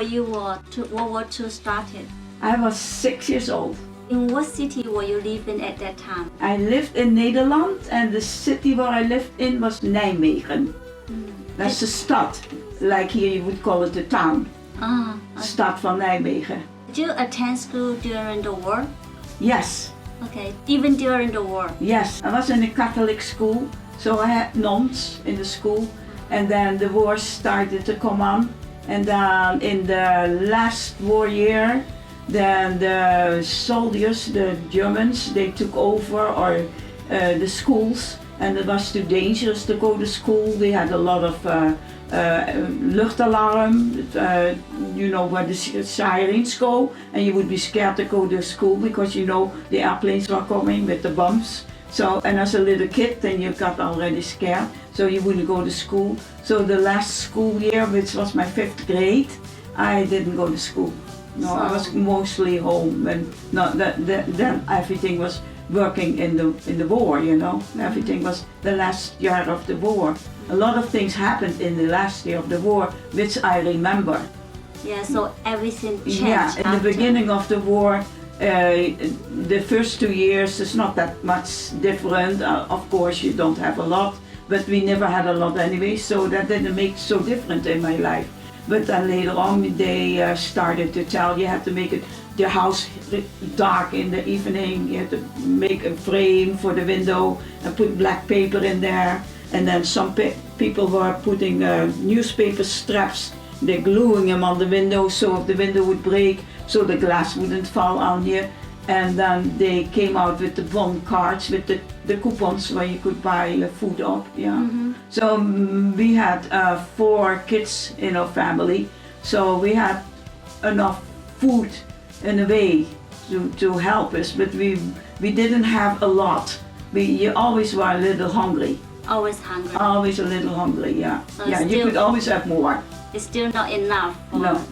before World War II started? I was 6 years old. In what city were you living at that time? I lived in Nederland and the city where I lived in was Nijmegen. That's a stad, like here you would call it a town. Okay. Stad van Nijmegen. Did you attend school during the war? Yes, Okay, even during the war. yes. I was in a Catholic school, so I had nuns in the school. And then the war started to come on. And then in the last war year, then the soldiers, the Germans, they took over the schools, and it was too dangerous to go to school. They had a lot of luchtalarm, you know where the sirens go, and you would be scared to go to school because you know the airplanes were coming with the bombs. So, and as a little kid, then you got already scared, so you wouldn't go to school. So the last school year, which was my 5th grade, I didn't go to school. No, I was mostly home, and then everything was working in the war, you know. Everything was the last year of the war. A lot of things happened in the last year of the war, which I remember. Yeah, so everything changed. Yeah, in the after. beginning of the war, the first 2 years is not that much different. Of course, you don't have a lot, but we never had a lot anyway, so that didn't make so different in my life. But then later on, they started to tell you had to make the house dark in the evening. You had to make a frame for the window and put black paper in there. And then some people were putting newspaper straps. They're gluing them on the window so if the window would break, so the glass wouldn't fall on you. And then they came out with the bon cards, with the coupons where you could buy food up. Yeah. Mm-hmm. So we had 4 kids in our family, so we had enough food in a way to help us, but we didn't have a lot. You always were a little hungry. Always hungry. Always a little hungry, yeah. So Yeah, you still- could always have more. It's still not enough.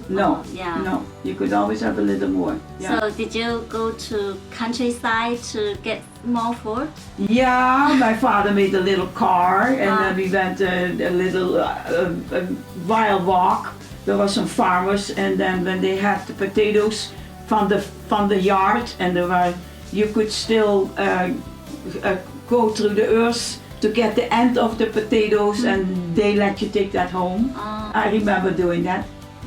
No, Yeah. no. You could always have a little more. Yeah. So did you go to countryside to get more food? Yeah, my father made a little car, and then we went a little a wild walk. There were some farmers, and then when they had the potatoes from the yard, and you could still go through the earth to get the end of the potatoes, and they let you take that home. I remember doing that.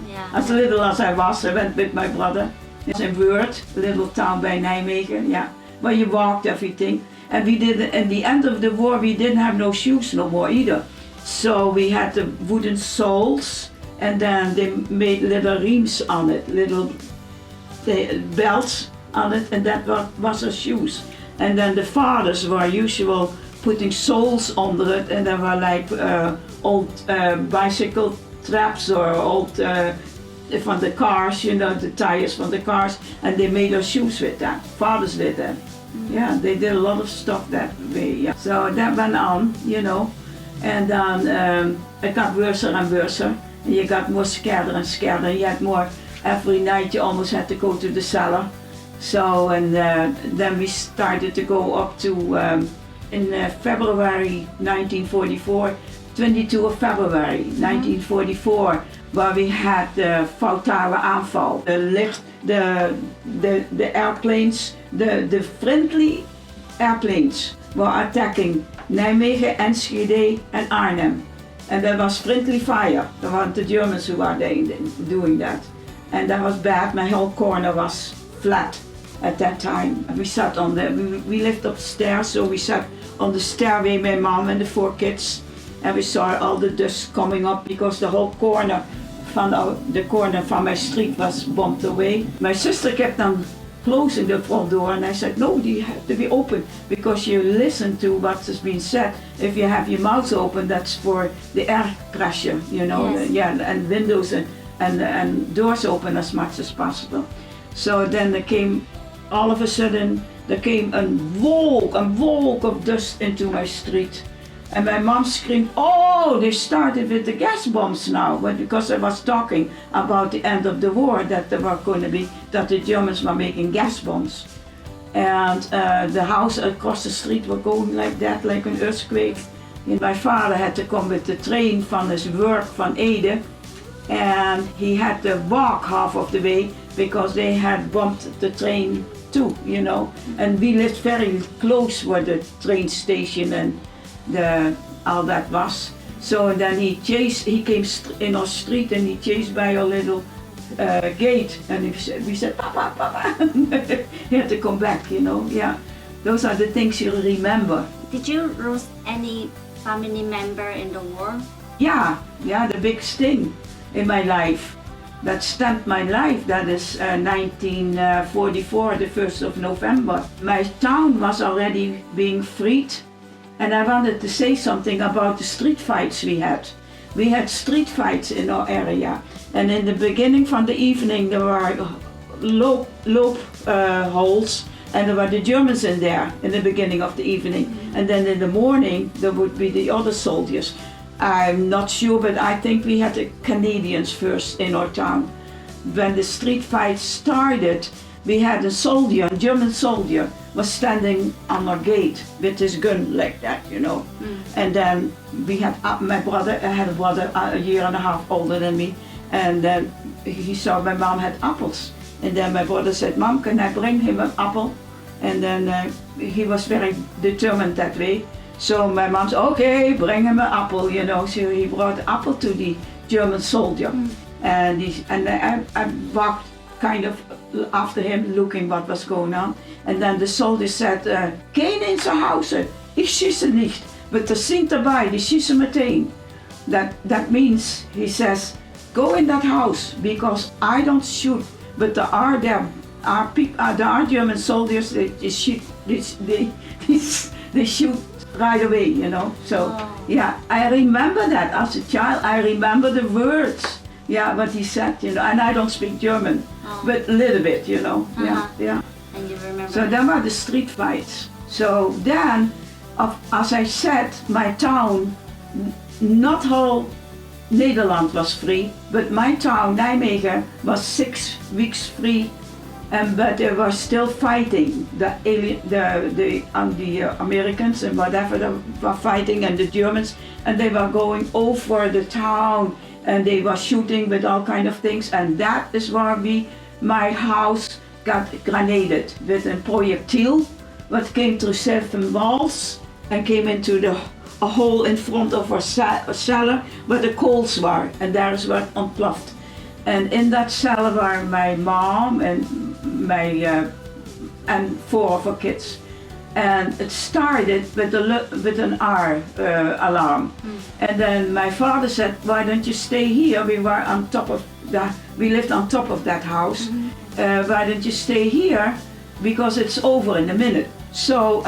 Yeah. As little as I was, I went with my brother. It's in Weert, a little town by Nijmegen, yeah. Where you walked everything. And we did, at the end of the war, we didn't have no shoes no more either. So we had the wooden soles, and then they made little riems on it, little belts on it, and that was our shoes. And then the fathers were usual putting soles under it, and they were like old bicycle traps or old from the cars, you know, the tires from the cars, and they made our shoes with that. Fathers did that. Yeah, they did a lot of stuff that way. Yeah. So that went on, you know, and then it got worse and worse, and you got more scared and scared, and you had more. Every night you almost had to go to the cellar. So and then we started to go up to in February 1944, 22 of February 1944, where we had the Foutare aanval. The airplanes, the friendly airplanes were attacking Nijmegen, Enschede and Arnhem. And there was friendly fire. There were the Germans who were doing that. And that was bad. My whole corner was flat at that time. We sat on we lived upstairs, so we sat on the stairway, my mom and the 4 kids, and we saw all the dust coming up because the whole corner from my street was bombed away. My sister kept on closing the front door, and I said, no, you have to be open because you listen to what has been said. If you have your mouth open, that's for the air pressure, you know. Yes. Yeah, and windows and doors open as much as possible. So then all of a sudden, there came a walk of dust into my street. And my mom screamed, oh, they started with the gas bombs now. But because I was talking about the end of the war, that the Germans were making gas bombs. And the house across the street were going like that, like an earthquake. And my father had to come with the train from his work from Ede and he had to walk half of the way because they had bumped the train too, you know. And we lived very close where the train station and all that was. So then he came in our street and he chased by a little gate, and we said, Papa, Papa. He had to come back, you know. Yeah, those are the things you remember. Did you lose any family member in the war? Yeah, the biggest thing in my life that stamped my life, that is 1944, the 1st of November. My town was already being freed, and I wanted to say something about the street fights we had. We had street fights in our area, and in the beginning from the evening there were holes, and there were the Germans in there in the beginning of the evening, and then in the morning there would be the other soldiers. I'm not sure, but I think we had the Canadians first in our town. When the street fight started, we had a German soldier, was standing on our gate with his gun like that, you know. And then we had my brother, I had a brother a year and a half older than me, and then he saw my mom had apples. And then my brother said, Mom, can I bring him an apple? And then he was very determined that way. So my mom said, okay, bring him an apple, you know. So he brought an apple to the German soldier. And I walked kind of after him, looking what was going on. And then the soldier said, geen in zijn huizen, ik schieße niet. But er sind erbij, die schießen meteen. That means, he says, go in that house, because I don't shoot, but there are German soldiers, they shoot right away, you know. So yeah, I remember that as a child. I remember the words, yeah, what he said, you know. And I don't speak German, but a little bit, you know. Yeah. And you remember? So then were the street fights. So then, as I said, my town, not whole Nederland was free, but my town, Nijmegen, was 6 weeks free. But they were still fighting the Americans and whatever they were fighting, and the Germans, and they were going over the town and they were shooting with all kind of things, and that is where my house got grenaded with a projectile that came through 7 walls and came into a hole in front of our cellar where the coals were, and there is where it ontploft. And in that cellar were my mom and and 4 of her kids. And it started with an alarm. And then my father said, why don't you stay here? We were on top of that, we lived on top of that house. Why don't you stay here? Because it's over in a minute. So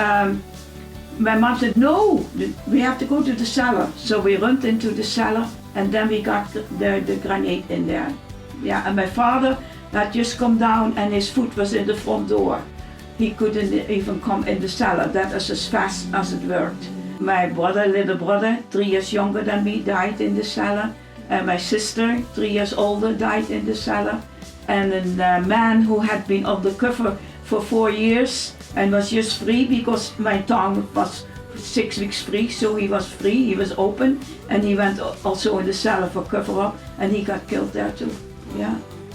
my mom said, no, we have to go to the cellar. So we went into the cellar, and then we got the grenade in there. Yeah, and my father had just come down and his foot was in the front door. He couldn't even come in the cellar. That is as fast as it worked. My little brother, 3 years younger than me, died in the cellar. And my sister, 3 years older, died in the cellar. And a man who had been undercover for 4 years and was just free because my town was 6 weeks free, so he was free, he was open, and he went also in the cellar for cover up, and he got killed there too.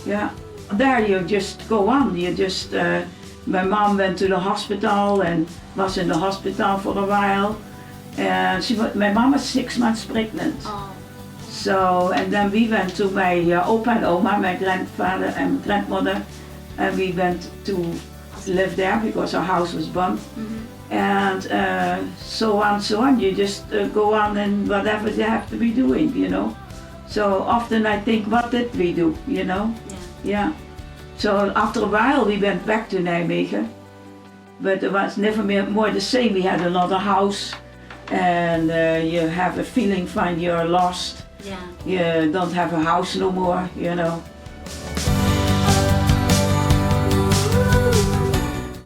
Yeah. There you just go on, my mom went to the hospital and was in the hospital for a while. And my mom was 6 months pregnant. So, and then we went to my opa and oma, my grandfather and grandmother, and we went to live there because our house was bombed. And so on. You just go on and whatever they have to be doing, you know. So often I think, what did we do, you know? Yeah. So after a while we went back to Nijmegen, but it was never more the same. We had another house, and you have a feeling when you're lost. You don't have a house no more, you know.